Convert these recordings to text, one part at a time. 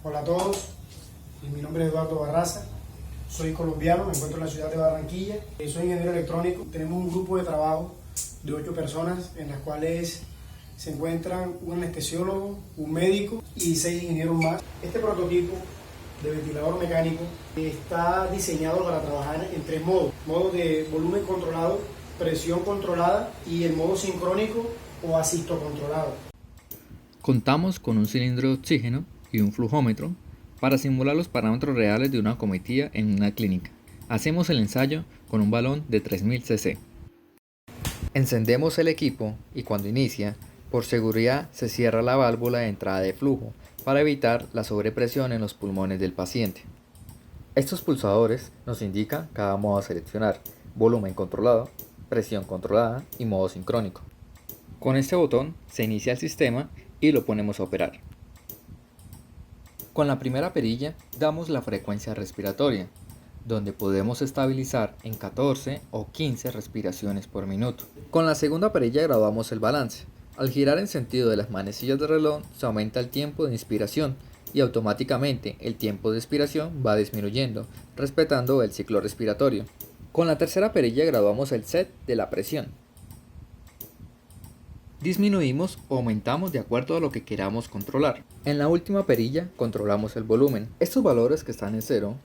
Hola a todos, mi nombre es Eduardo Barraza, soy colombiano, me encuentro en la ciudad de Barranquilla, soy ingeniero electrónico. Tenemos un grupo de trabajo de 8 personas en las cuales se encuentran un anestesiólogo, un médico y 6 ingenieros más. Este prototipo de ventilador mecánico está diseñado para trabajar en 3 modos: modo de volumen controlado, presión controlada y el modo sincrónico o asisto controlado. Contamos con un cilindro de oxígeno y un flujómetro para simular los parámetros reales de una acometida en una clínica. Hacemos el ensayo con un balón de 3000 cc. Encendemos el equipo y cuando inicia, por seguridad se cierra la válvula de entrada de flujo para evitar la sobrepresión en los pulmones del paciente. Estos pulsadores nos indican cada modo a seleccionar: volumen controlado, presión controlada y modo sincrónico. Con este botón se inicia el sistema y lo ponemos a operar. Con la primera perilla damos la frecuencia respiratoria, donde podemos estabilizar en 14 o 15 respiraciones por minuto. Con la segunda perilla graduamos el balance. Al girar en sentido de las manecillas del reloj se aumenta el tiempo de inspiración y automáticamente el tiempo de expiración va disminuyendo, respetando el ciclo respiratorio. Con la tercera perilla graduamos el set de la presión. Disminuimos o aumentamos de acuerdo a lo que queramos controlar. En la última perilla controlamos el volumen. Estos valores que están en 0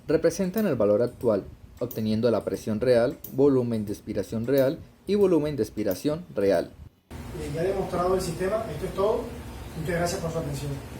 representan el valor actual, obteniendo la presión real, volumen de expiración real y volumen de expiración real. Ya he demostrado el sistema, esto es todo. Muchas gracias por su atención.